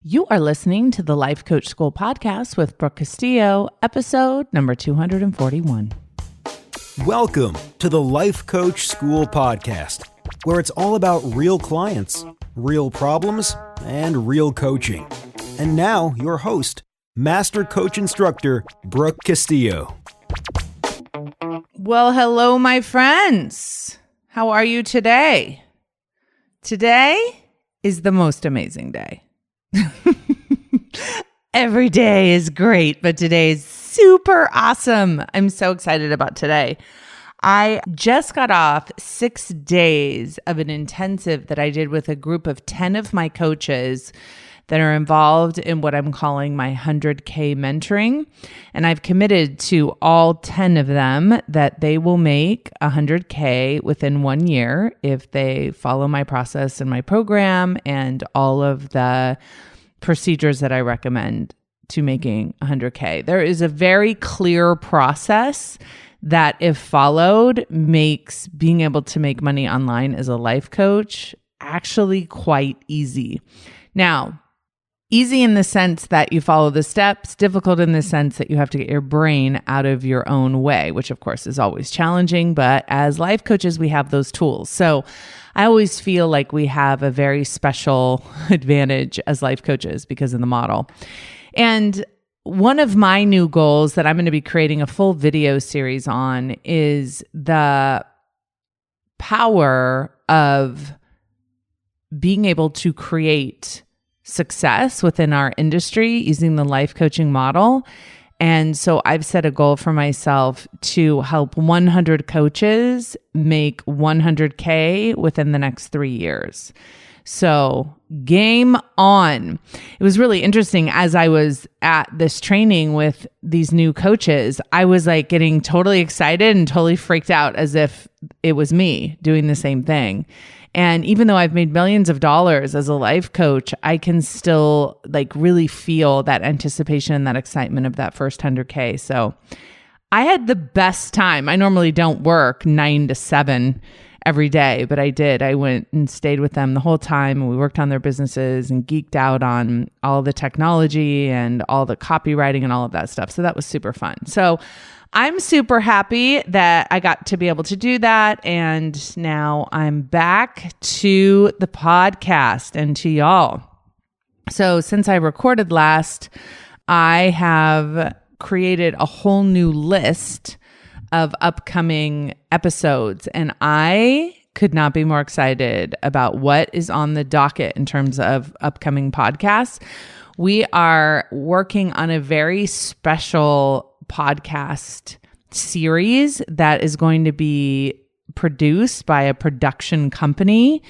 You are listening to the Life Coach School podcast with Brooke Castillo, episode number 241. Welcome to the Life Coach School podcast, where it's all about real clients, real problems, and real coaching. And now, your host, Master Coach Instructor, Brooke Castillo. Well, hello, my friends. How are you today? Today is the most amazing day. Every day is great, but today is super awesome. I'm so excited about today. I just got off 6 days of an intensive that I did with a group of 10 of my coaches that are involved in what I'm calling my 100K mentoring. And I've committed to all 10 of them that they will make 100K within 1 year if they follow my process and my program and all of the procedures that I recommend to making 100K. There is a very clear process that, if followed, makes being able to make money online as a life coach actually quite easy. Now, easy in the sense that you follow the steps, difficult in the sense that you have to get your brain out of your own way, which of course is always challenging, but as life coaches, we have those tools. So I always feel like we have a very special advantage as life coaches because of the model. And one of my new goals that I'm going to be creating a full video series on is the power of being able to create success within our industry using the life coaching model. And so I've set a goal for myself to help 100 coaches make 100K within the next 3 years. So game on. It was really interesting as I was at this training with these new coaches. I was like getting totally excited and totally freaked out as if it was me doing the same thing. And even though I've made millions of dollars as a life coach, I can still like really feel that anticipation, that excitement of that first 100K. So I had the best time. I normally don't work 9 to 7 every day, but I did. I went and stayed with them the whole time, and we worked on their businesses and geeked out on all the technology and all the copywriting and all of that stuff. So that was super fun. So I'm super happy that I got to be able to do that. And now I'm back to the podcast and to y'all. So since I recorded last, I have created a whole new list of upcoming episodes. And I could not be more excited about what is on the docket in terms of upcoming podcasts. We are working on a very special podcast series that is going to be produced by a production company,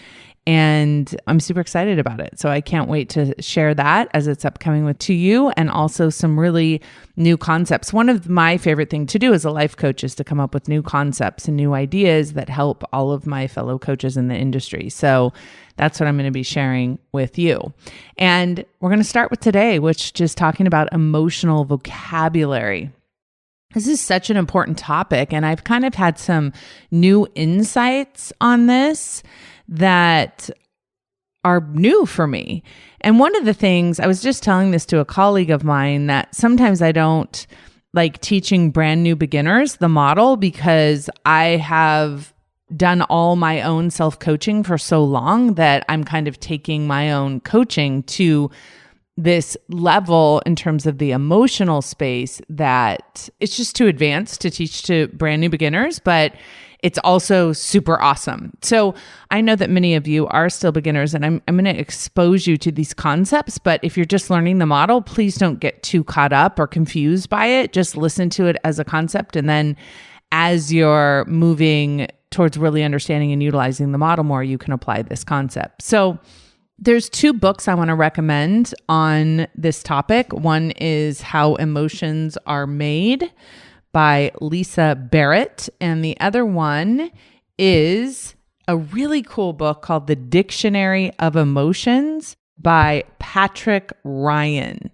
and I'm super excited about it. So I can't wait to share that as it's upcoming to you, and also some really new concepts. One of my favorite things to do as a life coach is to come up with new concepts and new ideas that help all of my fellow coaches in the industry. So that's what I'm going to be sharing with you. And we're going to start with today, which is talking about emotional vocabulary. This is such an important topic, and I've kind of had some new insights on this that are new for me. And one of the things, I was just telling this to a colleague of mine, that sometimes I don't like teaching brand new beginners the model because I have done all my own self-coaching for so long that I'm kind of taking my own coaching to this level in terms of the emotional space that it's just too advanced to teach to brand new beginners, but it's also super awesome. So I know that many of you are still beginners, and I'm going to expose you to these concepts, but if you're just learning the model, please don't get too caught up or confused by it. Just listen to it as a concept, and then as you're moving towards really understanding and utilizing the model more, you can apply this concept. So there's 2 books I want to recommend on this topic. One is How Emotions Are Made by Lisa Barrett, and the other one is a really cool book called The Dictionary of Emotions by Patrick Ryan.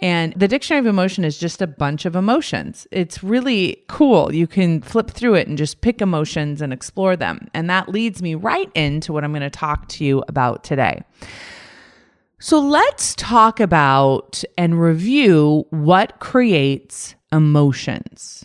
And the Dictionary of Emotion is just a bunch of emotions. It's really cool. You can flip through it and just pick emotions and explore them. And that leads me right into what I'm going to talk to you about today. So let's talk about and review what creates emotions.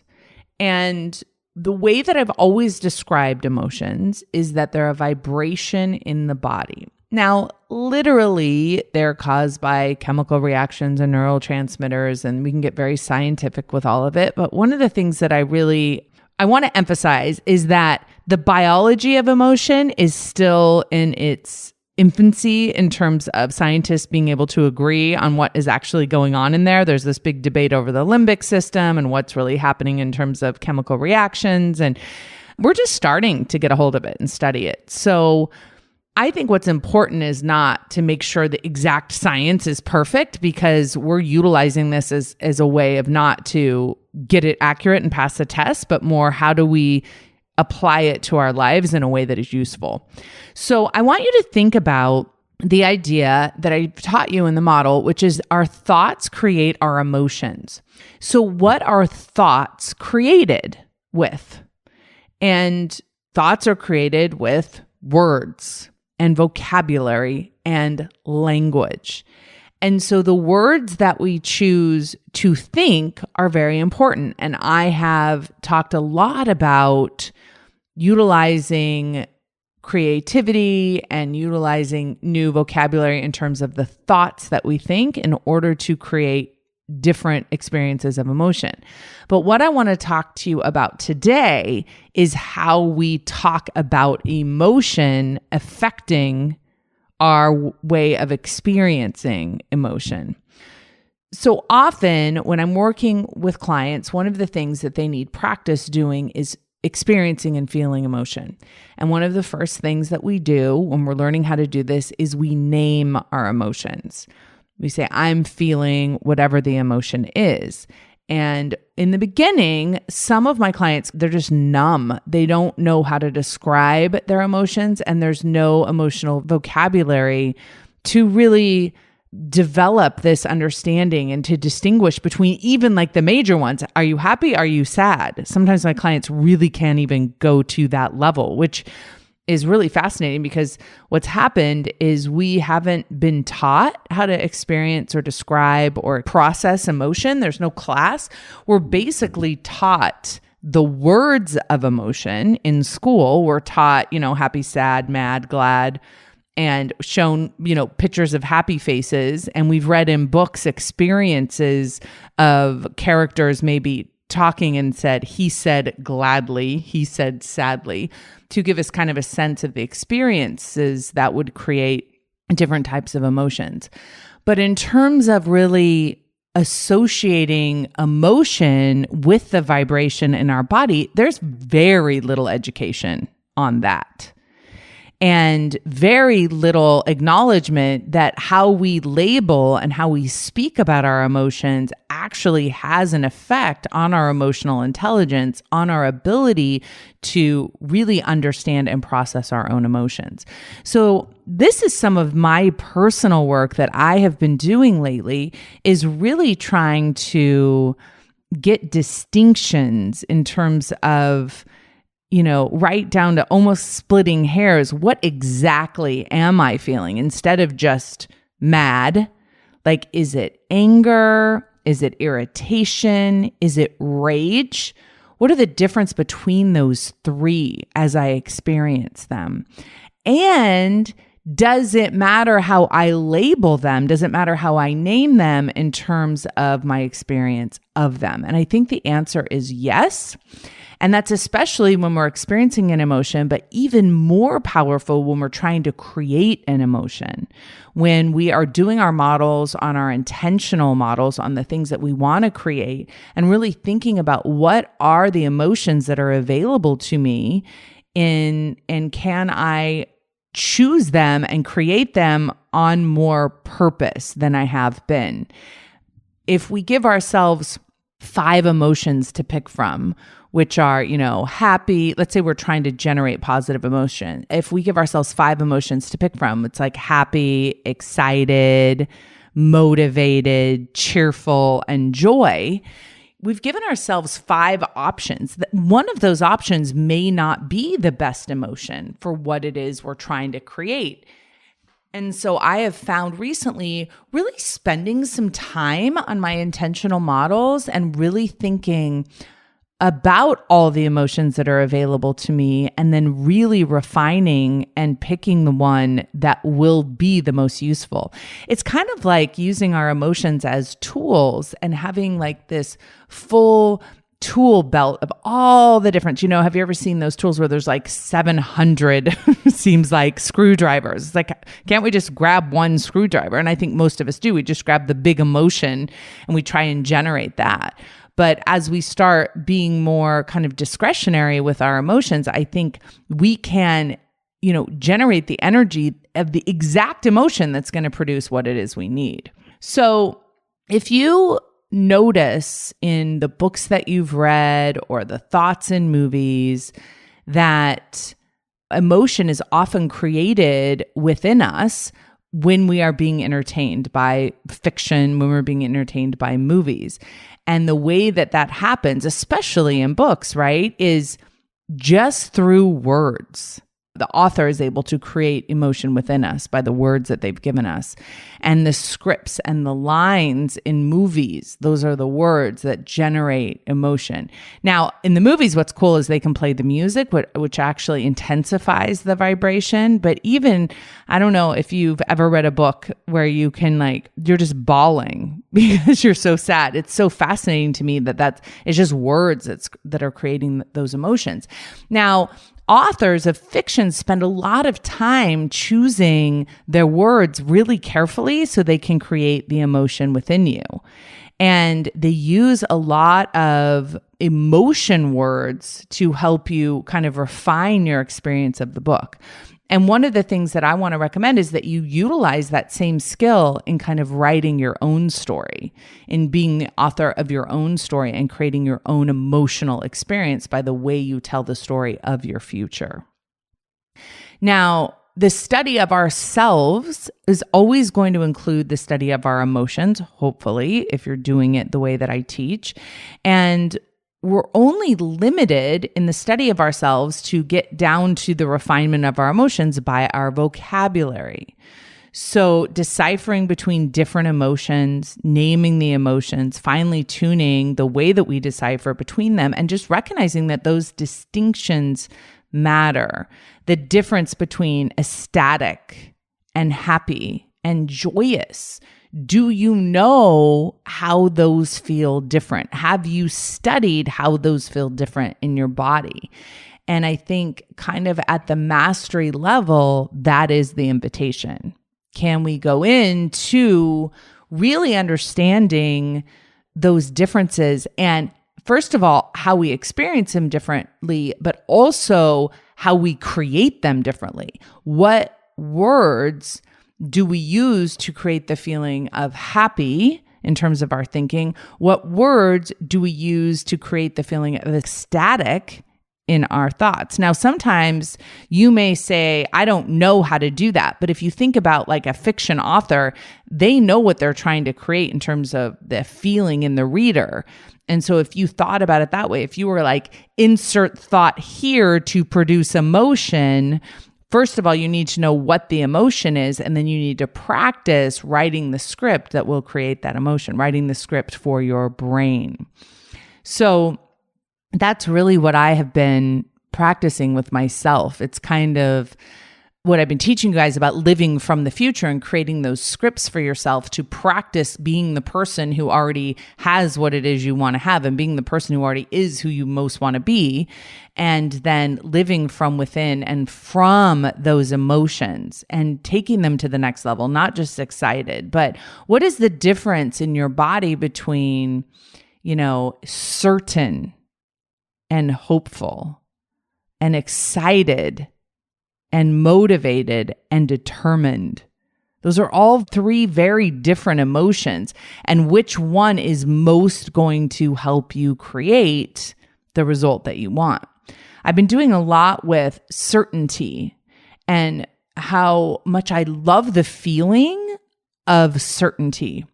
And the way that I've always described emotions is that they're a vibration in the body. Now, literally, they're caused by chemical reactions and neurotransmitters, and we can get very scientific with all of it. But one of the things that I want to emphasize is that the biology of emotion is still in its infancy in terms of scientists being able to agree on what is actually going on in there. There's this big debate over the limbic system and what's really happening in terms of chemical reactions. And we're just starting to get a hold of it and study it. So I think what's important is not to make sure the exact science is perfect, because we're utilizing this as a way of not to get it accurate and pass the test, but more how do we apply it to our lives in a way that is useful. So I want you to think about the idea that I taught you in the model, which is our thoughts create our emotions. So what are thoughts created with? And thoughts are created with words and vocabulary and language. And so the words that we choose to think are very important. And I have talked a lot about utilizing creativity and utilizing new vocabulary in terms of the thoughts that we think in order to create different experiences of emotion. But what I want to talk to you about today is how we talk about emotion affecting our way of experiencing emotion. So often when I'm working with clients, one of the things that they need practice doing is experiencing and feeling emotion. And one of the first things that we do when we're learning how to do this is we name our emotions. We say, I'm feeling whatever the emotion is. And in the beginning, some of my clients, they're just numb. They don't know how to describe their emotions, and there's no emotional vocabulary to really develop this understanding and to distinguish between even like the major ones. Are you happy? Are you sad? Sometimes my clients really can't even go to that level, which is really fascinating because what's happened is we haven't been taught how to experience or describe or process emotion. There's no class. We're basically taught the words of emotion in school. We're taught, happy, sad, mad, glad, and shown, pictures of happy faces. And we've read in books experiences of characters maybe talking and said, he said gladly, he said sadly, to give us kind of a sense of the experiences that would create different types of emotions. But in terms of really associating emotion with the vibration in our body, there's very little education on that. And very little acknowledgement that how we label and how we speak about our emotions actually has an effect on our emotional intelligence, on our ability to really understand and process our own emotions. So this is some of my personal work that I have been doing lately, is really trying to get distinctions in terms of right down to almost splitting hairs. What exactly am I feeling? Instead of just mad, like, is it anger? Is it irritation? Is it rage? What are the difference between those three as I experience them? And does it matter how I label them? Does it matter how I name them in terms of my experience of them? And I think the answer is yes. And that's especially when we're experiencing an emotion, but even more powerful when we're trying to create an emotion. When we are doing our models on our intentional models on the things that we want to create, and really thinking about what are the emotions that are available to me and can I choose them and create them on more purpose than I have been. If we give ourselves 5 emotions to pick from, which are, happy. Let's say we're trying to generate positive emotion. If we give ourselves 5 emotions to pick from, it's like happy, excited, motivated, cheerful, and joy. We've given ourselves 5 options. One of those options may not be the best emotion for what it is we're trying to create. And so I have found recently really spending some time on my intentional models and really thinking about all the emotions that are available to me, and then really refining and picking the one that will be the most useful. It's kind of like using our emotions as tools and having like this full tool belt of all the different, have you ever seen those tools where there's like 700 seems like screwdrivers? It's like, can't we just grab one screwdriver? And I think most of us do. We just grab the big emotion and we try and generate that. But as we start being more kind of discretionary with our emotions, I think we can, generate the energy of the exact emotion that's going to produce what it is we need. So if you notice in the books that you've read or the thoughts in movies that emotion is often created within us when we are being entertained by fiction, when we're being entertained by movies. And the way that that happens, especially in books, right, is just through words. The author is able to create emotion within us by the words that they've given us. And the scripts and the lines in movies, those are the words that generate emotion. Now, in the movies, what's cool is they can play the music, which actually intensifies the vibration. But even, I don't know if you've ever read a book where you can you're just bawling because you're so sad. It's so fascinating to me that it's just words that are creating those emotions. Now, authors of fiction spend a lot of time choosing their words really carefully so they can create the emotion within you. And they use a lot of emotion words to help you kind of refine your experience of the book. And one of the things that I want to recommend is that you utilize that same skill in kind of writing your own story, in being the author of your own story and creating your own emotional experience by the way you tell the story of your future. Now, the study of ourselves is always going to include the study of our emotions, hopefully, if you're doing it the way that I teach. And we're only limited in the study of ourselves to get down to the refinement of our emotions by our vocabulary. So deciphering between different emotions, naming the emotions, finely tuning the way that we decipher between them, and just recognizing that those distinctions matter. The difference between ecstatic and happy and joyous. Do you know how those feel different? Have you studied how those feel different in your body? And I think kind of at the mastery level, that is the invitation. Can we go into really understanding those differences and, first of all, how we experience them differently, but also how we create them differently? What words do we use to create the feeling of happy in terms of our thinking? What words do we use to create the feeling of ecstatic in our thoughts? Now, sometimes you may say, I don't know how to do that. But if you think about like a fiction author, they know what they're trying to create in terms of the feeling in the reader. And so if you thought about it that way, if you were like, insert thought here to produce emotion, first of all, you need to know what the emotion is, and then you need to practice writing the script that will create that emotion, writing the script for your brain. So that's really what I have been practicing with myself. It's kind of what I've been teaching you guys about living from the future and creating those scripts for yourself to practice being the person who already has what it is you want to have and being the person who already is who you most want to be, and then living from within and from those emotions and taking them to the next level, not just excited, but what is the difference in your body between, certain and hopeful and excited and motivated and determined? Those are all three very different emotions. And which one is most going to help you create the result that you want? I've been doing a lot with certainty and how much I love the feeling of certainty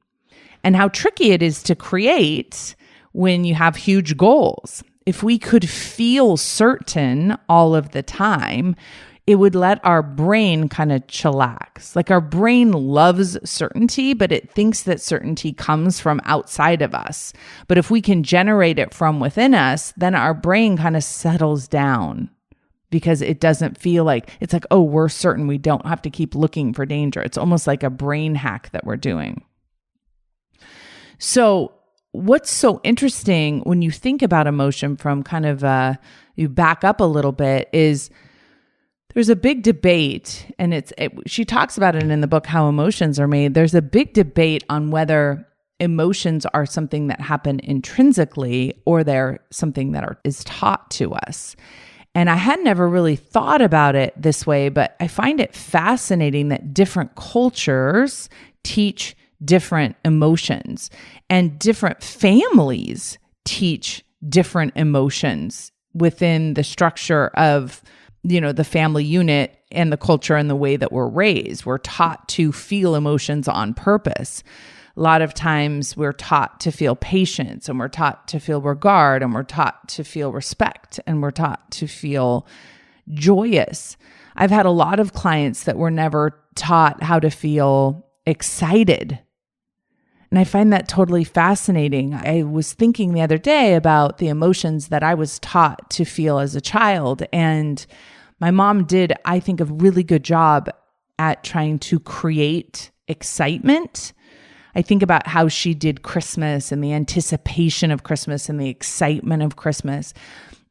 and how tricky it is to create when you have huge goals. If we could feel certain all of the time, it would let our brain kind of chillax. Like our brain loves certainty, but it thinks that certainty comes from outside of us. But if we can generate it from within us, then our brain kind of settles down because it doesn't feel like, it's like, oh, we're certain, we don't have to keep looking for danger. It's almost like a brain hack that we're doing. So what's so interesting when you think about emotion from kind of, you back up a little bit, is there's a big debate, and she talks about it in the book, How Emotions Are Made. There's a big debate on whether emotions are something that happen intrinsically or they're something that is taught to us. And I had never really thought about it this way, but I find it fascinating that different cultures teach different emotions, and different families teach different emotions within the structure of, the family unit and the culture and the way that we're raised. We're taught to feel emotions on purpose. A lot of times we're taught to feel patience, and we're taught to feel regard, and we're taught to feel respect, and we're taught to feel joyous. I've had a lot of clients that were never taught how to feel excited. And I find that totally fascinating. I was thinking the other day about the emotions that I was taught to feel as a child. And my mom did, I think, a really good job at trying to create excitement. I think about how she did Christmas and the anticipation of Christmas and the excitement of Christmas.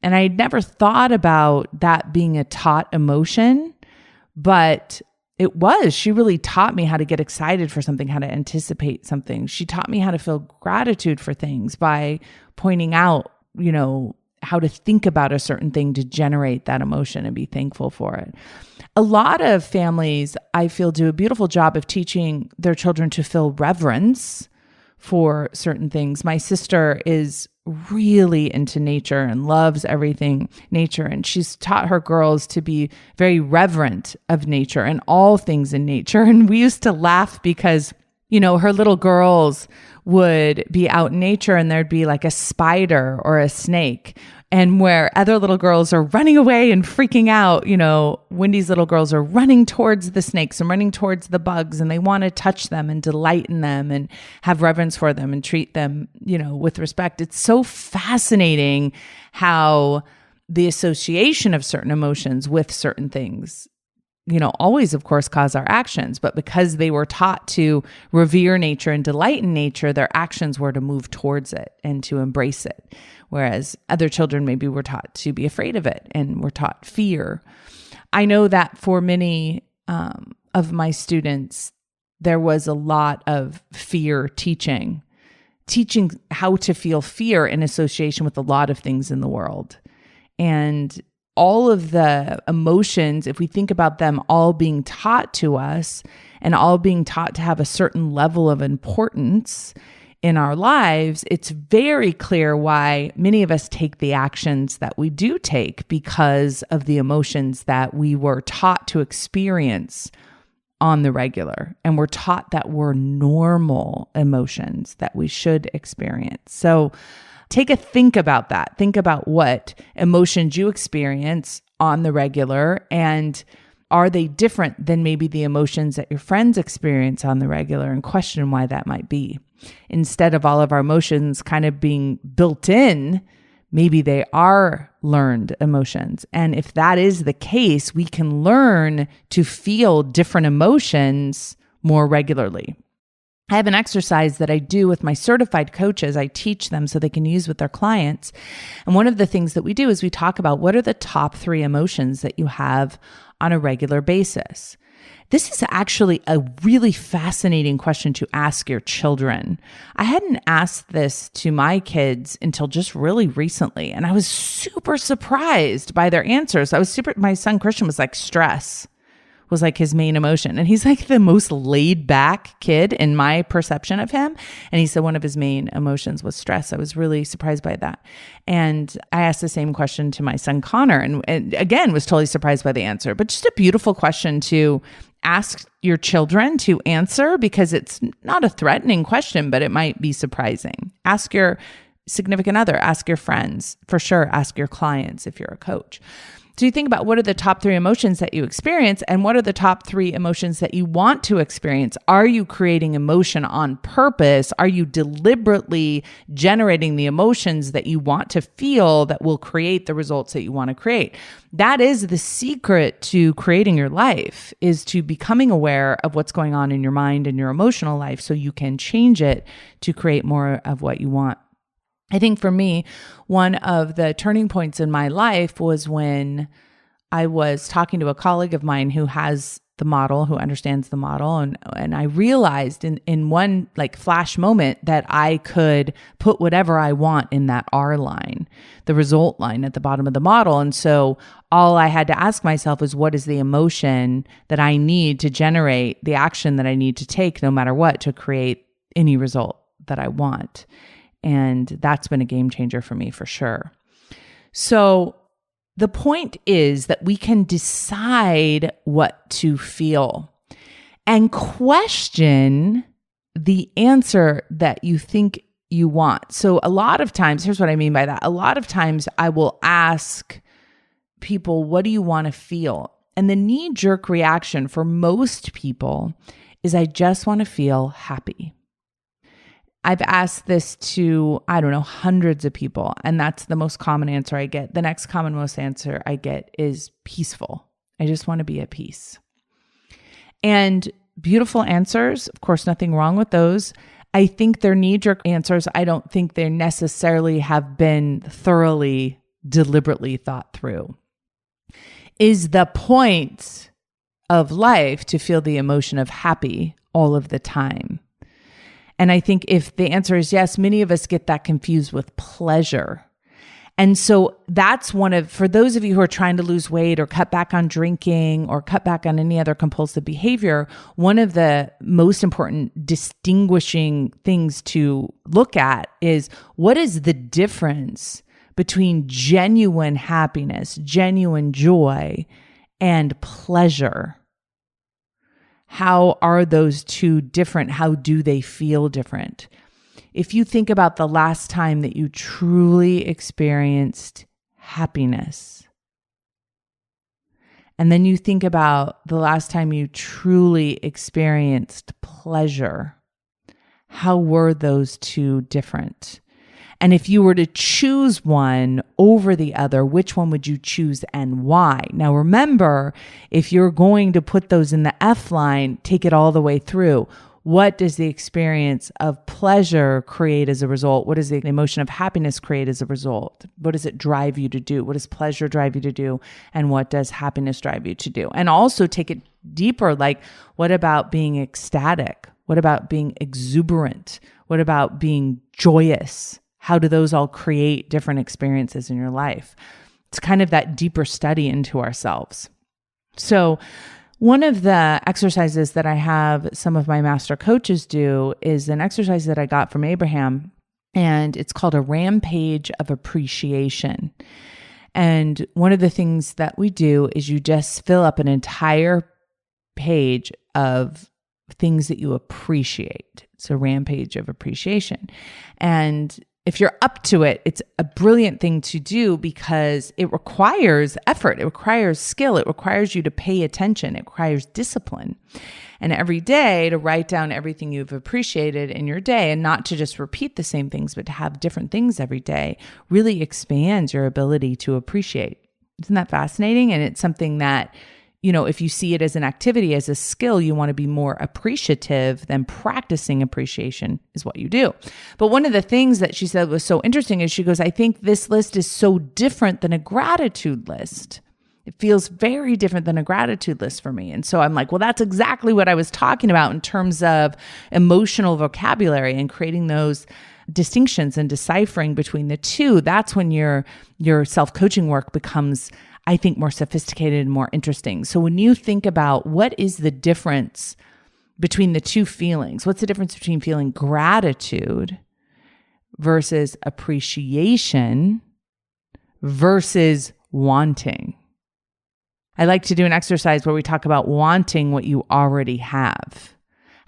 And I never thought about that being a taught emotion, but it was. She really taught me how to get excited for something, how to anticipate something. She taught me how to feel gratitude for things by pointing out, how to think about a certain thing to generate that emotion and be thankful for it. A lot of families, I feel, do a beautiful job of teaching their children to feel reverence for certain things. My sister is really into nature and loves everything nature. And she's taught her girls to be very reverent of nature and all things in nature. And we used to laugh because, her little girls would be out in nature and there'd be like a spider or a snake. And where other little girls are running away and freaking out, Wendy's little girls are running towards the snakes and running towards the bugs, and they want to touch them and delight in them and have reverence for them and treat them, with respect. It's so fascinating how the association of certain emotions with certain things, always, of course, cause our actions. But because they were taught to revere nature and delight in nature, their actions were to move towards it and to embrace it. Whereas other children maybe were taught to be afraid of it and were taught fear. I know that for many of my students, there was a lot of fear teaching how to feel fear in association with a lot of things in the world. And all of the emotions, if we think about them all being taught to us and all being taught to have a certain level of importance in our lives, it's very clear why many of us take the actions that we do take because of the emotions that we were taught to experience on the regular. And we're taught that were normal emotions that we should experience. So take a think about that. Think about what emotions you experience on the regular, and are they different than maybe the emotions that your friends experience on the regular, and question why that might be. Instead of all of our emotions kind of being built in, maybe they are learned emotions. And if that is the case, we can learn to feel different emotions more regularly. I have an exercise that I do with my certified coaches. I teach them so they can use with their clients. And one of the things that we do is we talk about what are the top 3 emotions that you have on a regular basis. This is actually a really fascinating question to ask your children. I hadn't asked this to my kids until just really recently, and I was super surprised by their answers. My son Christian was like, stress was like his main emotion. And he's like the most laid back kid in my perception of him. And he said one of his main emotions was stress. I was really surprised by that. And I asked the same question to my son Connor, and again, was totally surprised by the answer. But just a beautiful question to ask your children to answer, because it's not a threatening question, but it might be surprising. Ask your significant other, ask your friends, for sure, ask your clients if you're a coach. So you think about what are the top 3 emotions that you experience and what are the top 3 emotions that you want to experience. Are you creating emotion on purpose? Are you deliberately generating the emotions that you want to feel that will create the results that you want to create? That is the secret to creating your life, is to becoming aware of what's going on in your mind and your emotional life so you can change it to create more of what you want. I think for me, one of the turning points in my life was when I was talking to a colleague of mine who has the model, who understands the model. And I realized in one flash moment that I could put whatever I want in that R line, the result line at the bottom of the model. And so all I had to ask myself is, what is the emotion that I need to generate the action that I need to take no matter what to create any result that I want? And that's been a game changer for me for sure. So the point is that we can decide what to feel and question the answer that you think you want. So a lot of times, here's what I mean by that. A lot of times I will ask people, what do you want to feel? And the knee-jerk reaction for most people is, I just want to feel happy. I've asked this to, hundreds of people, and that's the most common answer I get. The next most answer I get is peaceful. I just want to be at peace. And beautiful answers, of course, nothing wrong with those. I think they're knee-jerk answers. I don't think they necessarily have been thoroughly, deliberately thought through. Is the point of life to feel the emotion of happy all of the time? And I think if the answer is yes, many of us get that confused with pleasure. And so that's for those of you who are trying to lose weight or cut back on drinking or cut back on any other compulsive behavior, one of the most important distinguishing things to look at is, what is the difference between genuine happiness, genuine joy, and pleasure? How are those two different? How do they feel different? If you think about the last time that you truly experienced happiness, and then you think about the last time you truly experienced pleasure, how were those two different? And if you were to choose one over the other, which one would you choose and why? Now remember, if you're going to put those in the F line, take it all the way through. What does the experience of pleasure create as a result? What does the emotion of happiness create as a result? What does it drive you to do? What does pleasure drive you to do? And what does happiness drive you to do? And also take it deeper, what about being ecstatic? What about being exuberant? What about being joyous? How do those all create different experiences in your life? It's kind of that deeper study into ourselves. So one of the exercises that I have some of my master coaches do is an exercise that I got from Abraham, and it's called a rampage of appreciation. And one of the things that we do is you just fill up an entire page of things that you appreciate. It's a rampage of appreciation. And if you're up to it, it's a brilliant thing to do because it requires effort. It requires skill. It requires you to pay attention. It requires discipline. And every day to write down everything you've appreciated in your day, and not to just repeat the same things, but to have different things every day, really expands your ability to appreciate. Isn't that fascinating? And it's something that, if you see it as an activity, as a skill, you want to be more appreciative, then practicing appreciation is what you do. But one of the things that she said was so interesting is she goes, I think this list is so different than a gratitude list. It feels very different than a gratitude list for me. And so I'm like, well, that's exactly what I was talking about in terms of emotional vocabulary and creating those distinctions and deciphering between the two. That's when your self-coaching work becomes, I think, more sophisticated and more interesting. So when you think about what is the difference between the two feelings, what's the difference between feeling gratitude versus appreciation versus wanting? I like to do an exercise where we talk about wanting what you already have.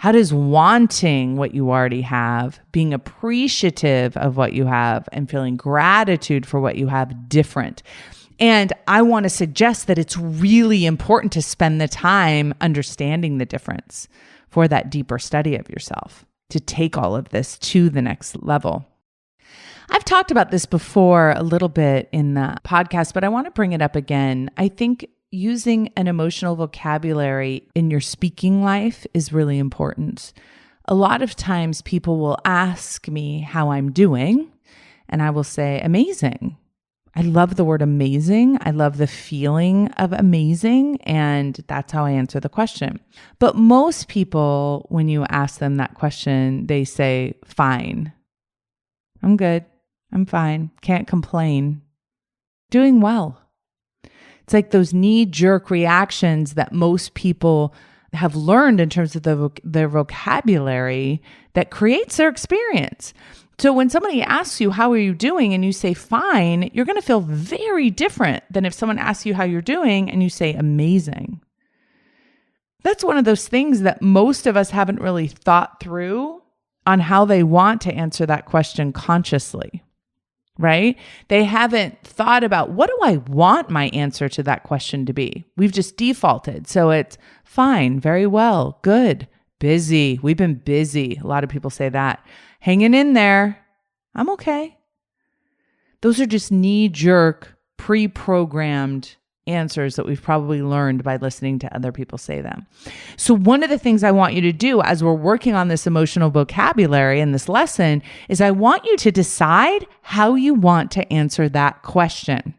How does wanting what you already have, being appreciative of what you have, and feeling gratitude for what you have different? And I want to suggest that it's really important to spend the time understanding the difference for that deeper study of yourself, to take all of this to the next level. I've talked about this before a little bit in the podcast, but I want to bring it up again. I think using an emotional vocabulary in your speaking life is really important. A lot of times people will ask me how I'm doing, and I will say, amazing. I love the word amazing. I love the feeling of amazing, and that's how I answer the question. But most people, when you ask them that question, they say, fine. I'm good. I'm fine. Can't complain. Doing well. It's like those knee-jerk reactions that most people have learned in terms of their vocabulary that creates their experience. So when somebody asks you, how are you doing? And you say, fine, you're going to feel very different than if someone asks you how you're doing and you say, amazing. That's one of those things that most of us haven't really thought through on how they want to answer that question consciously, right? They haven't thought about, what do I want my answer to that question to be? We've just defaulted. So it's fine, very well, good, busy. We've been busy. A lot of people say that. Hanging in there. I'm okay. Those are just knee-jerk, pre-programmed answers that we've probably learned by listening to other people say them. So one of the things I want you to do as we're working on this emotional vocabulary in this lesson is I want you to decide how you want to answer that question.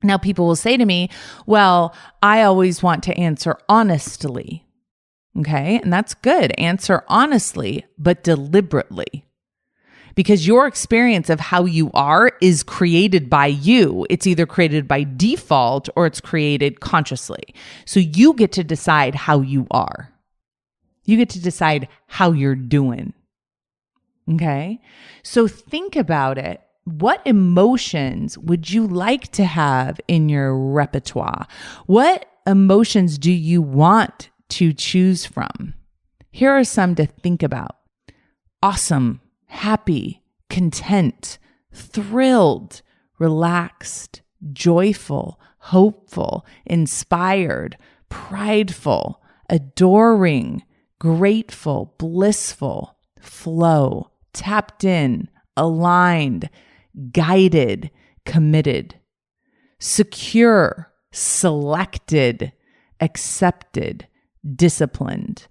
Now, people will say to me, well, I always want to answer honestly. Okay, and that's good. Answer honestly, but deliberately. Because your experience of how you are is created by you. It's either created by default or it's created consciously. So you get to decide how you are. You get to decide how you're doing. Okay? So think about it. What emotions would you like to have in your repertoire? What emotions do you want to choose from? Here are some to think about. Awesome. Happy, content, thrilled, relaxed, joyful, hopeful, inspired, prideful, adoring, grateful, blissful, flow, tapped in, aligned, guided, committed, secure, selected, accepted, disciplined.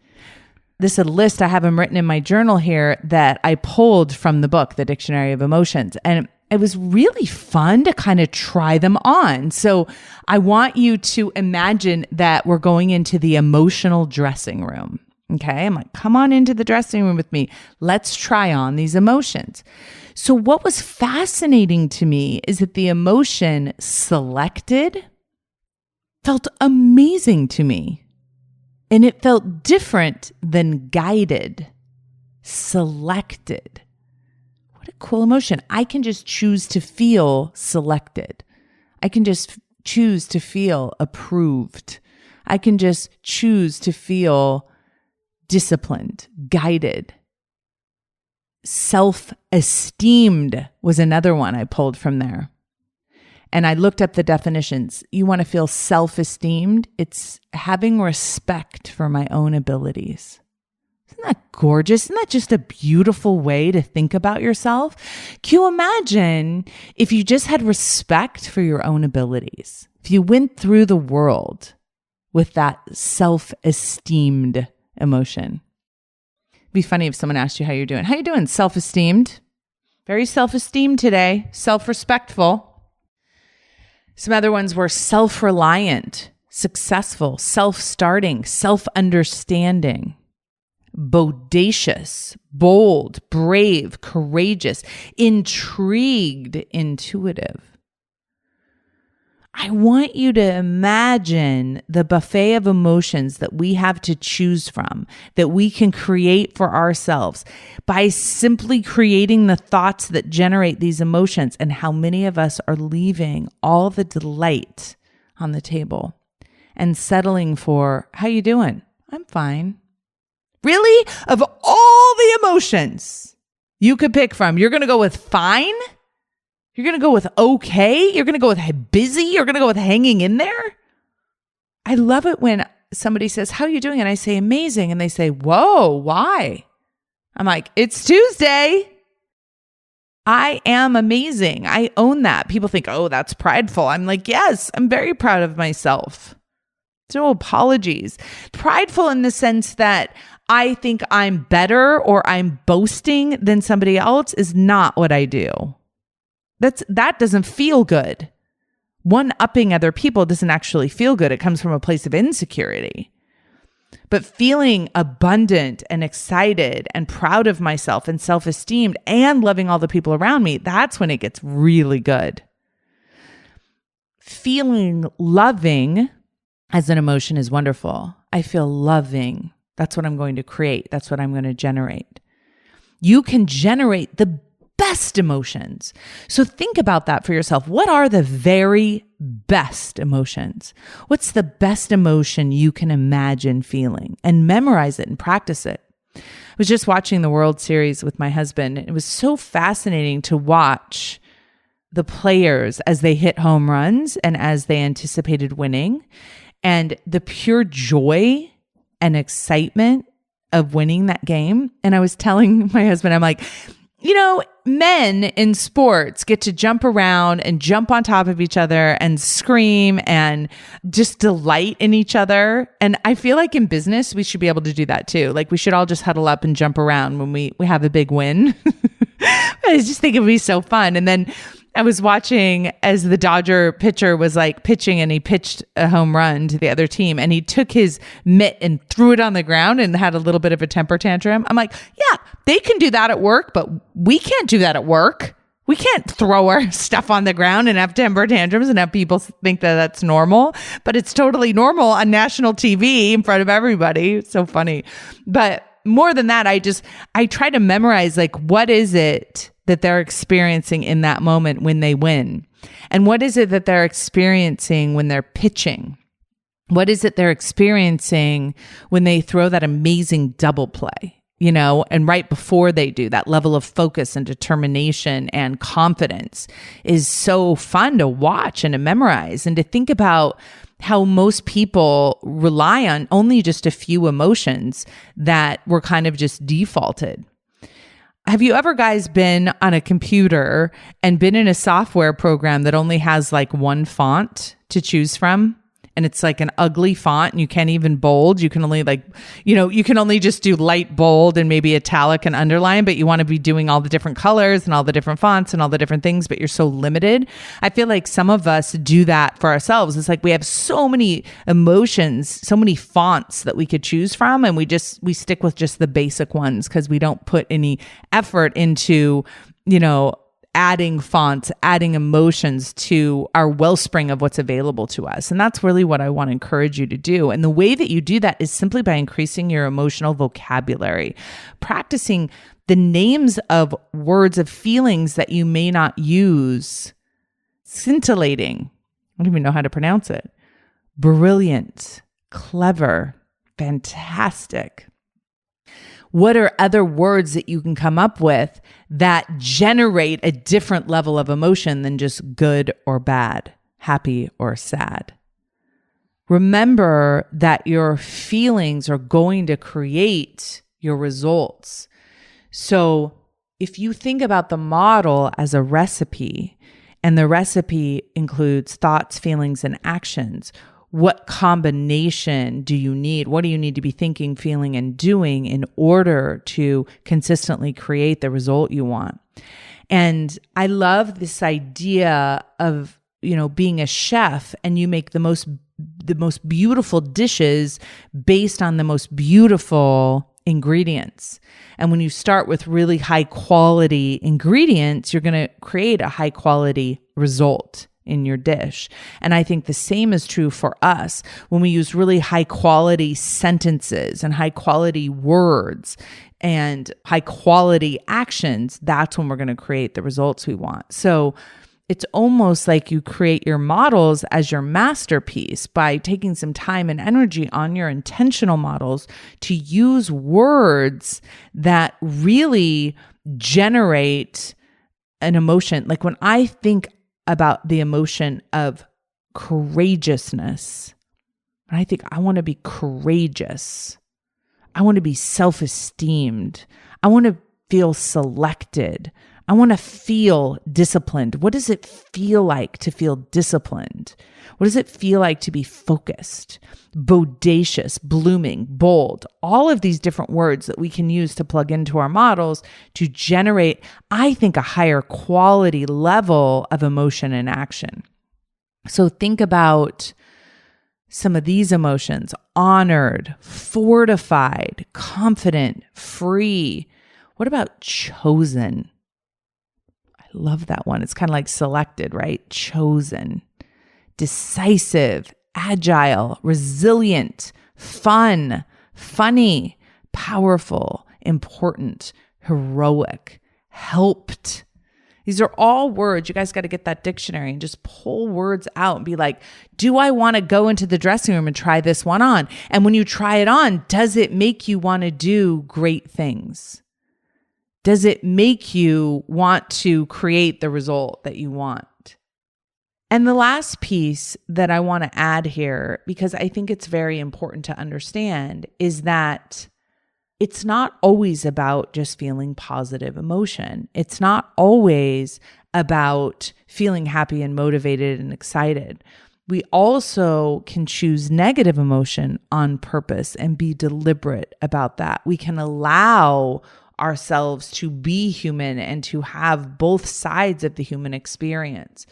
This is a list I have them written in my journal here that I pulled from the book, The Dictionary of Emotions. And it was really fun to kind of try them on. So I want you to imagine that we're going into the emotional dressing room. Okay. I'm like, come on into the dressing room with me. Let's try on these emotions. So what was fascinating to me is that the emotion selected felt amazing to me. And it felt different than guided, selected. What a cool emotion. I can just choose to feel selected. I can just choose to feel approved. I can just choose to feel disciplined, guided. Self-esteemed was another one I pulled from there. And I looked up the definitions. You want to feel self-esteemed? It's having respect for my own abilities. Isn't that gorgeous? Isn't that just a beautiful way to think about yourself? Can you imagine if you just had respect for your own abilities? If you went through the world with that self-esteemed emotion. It'd be funny if someone asked you how you're doing. How you doing? Self-esteemed? Very self-esteemed today. Self-respectful. Some other ones were self-reliant, successful, self-starting, self-understanding, bodacious, bold, brave, courageous, intrigued, intuitive. I want you to imagine the buffet of emotions that we have to choose from, that we can create for ourselves by simply creating the thoughts that generate these emotions, and how many of us are leaving all the delight on the table and settling for, how you doing? I'm fine. Really? Of all the emotions you could pick from, you're going to go with fine? You're going to go with okay? You're going to go with busy? You're going to go with hanging in there? I love it when somebody says, how are you doing? And I say, amazing. And they say, whoa, why? I'm like, it's Tuesday. I am amazing. I own that. People think, oh, that's prideful. I'm like, yes, I'm very proud of myself. No apologies. Prideful in the sense that I think I'm better or I'm boasting than somebody else is not what I do. That doesn't feel good. One-upping other people doesn't actually feel good. It comes from a place of insecurity. But feeling abundant and excited and proud of myself and self-esteemed and loving all the people around me, that's when it gets really good. Feeling loving as an emotion is wonderful. I feel loving. That's what I'm going to create. That's what I'm going to generate. You can generate the best emotions. So think about that for yourself. What are the very best emotions? What's the best emotion you can imagine feeling? And memorize it and practice it. I was just watching the World Series with my husband. It was so fascinating to watch the players as they hit home runs and as they anticipated winning, and the pure joy and excitement of winning that game. And I was telling my husband, I'm like, men in sports get to jump around and jump on top of each other and scream and just delight in each other. And I feel like in business, we should be able to do that too. Like we should all just huddle up and jump around when we have a big win. I just think it would be so fun. And then I was watching as the Dodger pitcher was like pitching, and he pitched a home run to the other team, and he took his mitt and threw it on the ground and had a little bit of a temper tantrum. I'm like, yeah, they can do that at work, but we can't do that at work. We can't throw our stuff on the ground and have temper tantrums and have people think that that's normal, but it's totally normal on national TV in front of everybody. It's so funny. But more than that, I try to memorize, like, what is it that they're experiencing in that moment when they win? And what is it that they're experiencing when they're pitching? What is it they're experiencing when they throw that amazing double play? And right before they do, that level of focus and determination and confidence is so fun to watch and to memorize, and to think about how most people rely on only just a few emotions that were kind of just defaulted. Have you ever guys been on a computer and been in a software program that only has like one font to choose from? And it's like an ugly font and you can't even bold. You can only you can only just do light bold and maybe italic and underline, but you want to be doing all the different colors and all the different fonts and all the different things, but you're so limited. I feel like some of us do that for ourselves. It's like we have so many emotions, so many fonts that we could choose from, and we stick with just the basic ones because we don't put any effort into, adding fonts, adding emotions to our wellspring of what's available to us. And that's really what I want to encourage you to do. And the way that you do that is simply by increasing your emotional vocabulary, practicing the names of words of feelings that you may not use. Scintillating. I don't even know how to pronounce it. Brilliant, clever, fantastic. What are other words that you can come up with that generate a different level of emotion than just good or bad, happy or sad? Remember that your feelings are going to create your results. So if you think about the model as a recipe, and the recipe includes thoughts, feelings, and actions, what combination do you need? What do you need to be thinking, feeling, and doing in order to consistently create the result you want? And I love this idea of, being a chef, and you make the most beautiful dishes based on the most beautiful ingredients. And when you start with really high quality ingredients, you're going to create a high quality result in your dish. And I think the same is true for us. When we use really high quality sentences and high quality words and high quality actions, that's when we're going to create the results we want. So it's almost like you create your models as your masterpiece by taking some time and energy on your intentional models to use words that really generate an emotion, like when I think about the emotion of courageousness, when I think I want to be courageous, I want to be self-esteemed, I want to feel selected, I want to feel disciplined. What does it feel like to feel disciplined? What does it feel like to be focused, bodacious, blooming, bold? All of these different words that we can use to plug into our models to generate, I think, a higher quality level of emotion and action. So think about some of these emotions: honored, fortified, confident, free. What about chosen? I love that one. It's kind of like selected, right? Chosen. Decisive, agile, resilient, fun, funny, powerful, important, heroic, helped. These are all words. You guys got to get that dictionary and just pull words out and be like, do I want to go into the dressing room and try this one on? And when you try it on, does it make you want to do great things? Does it make you want to create the result that you want? And the last piece that I want to add here, because I think it's very important to understand, is that it's not always about just feeling positive emotion. It's not always about feeling happy and motivated and excited. We also can choose negative emotion on purpose and be deliberate about that. We can allow ourselves to be human and to have both sides of the human experience.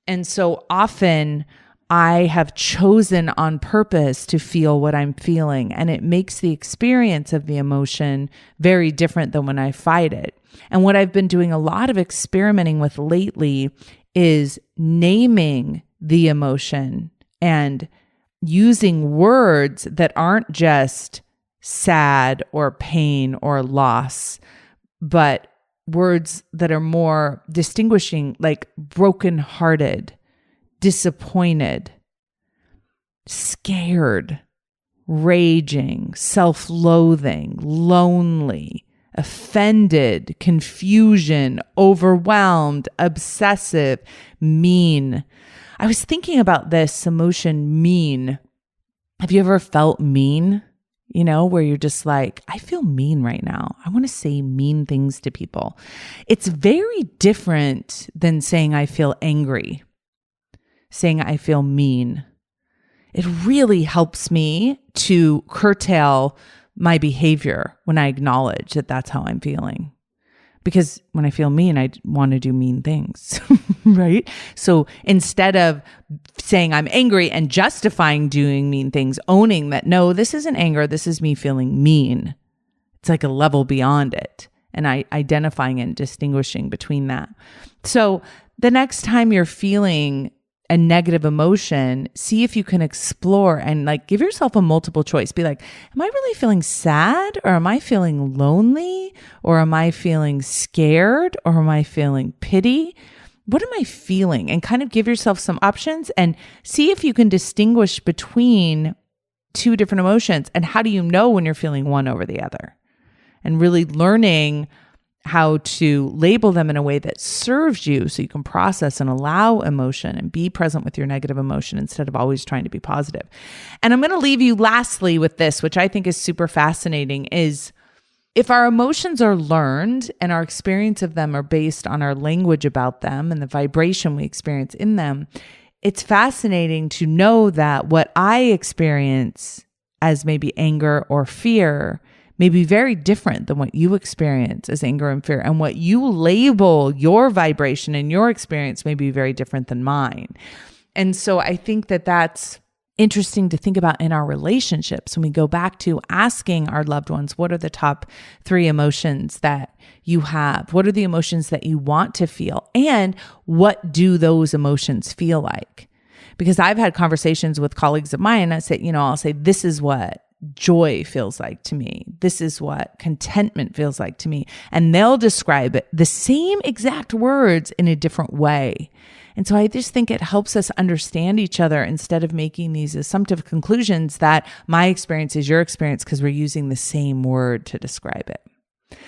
And so often I have chosen on purpose to feel what I'm feeling, and it makes the experience of the emotion very different than when I fight it. And what I've been doing a lot of experimenting with lately is naming the emotion and using words that aren't just sad or pain or loss, but words that are more distinguishing, like brokenhearted, disappointed, scared, raging, self-loathing, lonely, offended, confusion, overwhelmed, obsessive, mean. I was thinking about this emotion, mean. Have you ever felt mean? You know, where you're just like, I feel mean right now. I want to say mean things to people. It's very different than saying I feel angry, saying I feel mean. It really helps me to curtail my behavior when I acknowledge that that's how I'm feeling. Because when I feel mean, I want to do mean things, right? So instead of saying I'm angry and justifying doing mean things, owning that, no, this isn't anger, this is me feeling mean. It's like a level beyond it. And identifying and distinguishing between that. So the next time you're feeling a negative emotion, see if you can explore and like give yourself a multiple choice. Be like, am I really feeling sad, or am I feeling lonely, or am I feeling scared, or am I feeling pity? What am I feeling? And kind of give yourself some options and see if you can distinguish between two different emotions. And how do you know when you're feeling one over the other? And really learning how to label them in a way that serves you so you can process and allow emotion and be present with your negative emotion instead of always trying to be positive. And I'm going to leave you lastly with this, which I think is super fascinating, is if our emotions are learned and our experience of them are based on our language about them and the vibration we experience in them, it's fascinating to know that what I experience as maybe anger or fear may be very different than what you experience as anger and fear. And what you label your vibration and your experience may be very different than mine. And so I think that that's interesting to think about in our relationships when we go back to asking our loved ones, what are the top 3 emotions that you have? What are the emotions that you want to feel? And what do those emotions feel like? Because I've had conversations with colleagues of mine, I say, I'll say, this is what joy feels like to me. This is what contentment feels like to me. And they'll describe it, the same exact words, in a different way. And so I just think it helps us understand each other instead of making these assumptive conclusions that my experience is your experience because we're using the same word to describe it.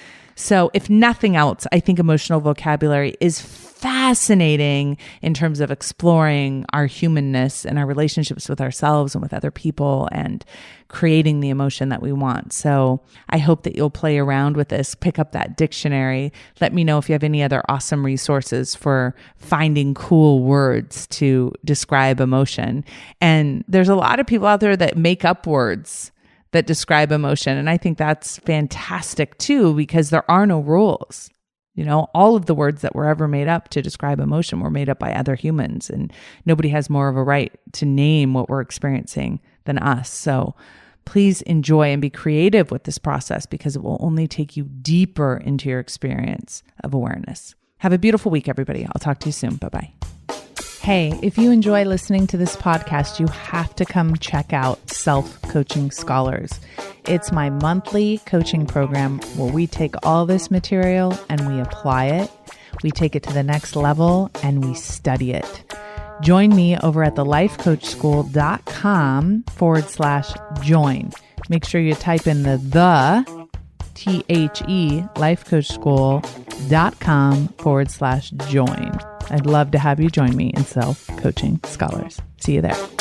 So if nothing else, I think emotional vocabulary is fascinating in terms of exploring our humanness and our relationships with ourselves and with other people and creating the emotion that we want. So I hope that you'll play around with this, pick up that dictionary. Let me know if you have any other awesome resources for finding cool words to describe emotion. And there's a lot of people out there that make up words that describe emotion. And I think that's fantastic too, because there are no rules. You know, all of the words that were ever made up to describe emotion were made up by other humans, and nobody has more of a right to name what we're experiencing than us. So please enjoy and be creative with this process, because it will only take you deeper into your experience of awareness. Have a beautiful week, everybody. I'll talk to you soon. Bye-bye. Hey, if you enjoy listening to this podcast, you have to come check out Self-Coaching Scholars. It's my monthly coaching program where we take all this material and we apply it. We take it to the next level and we study it. Join me over at thelifecoachschool.com/join. Make sure you type in the lifecoachschool.com/join. I'd love to have you join me in Self-Coaching Scholars. See you there.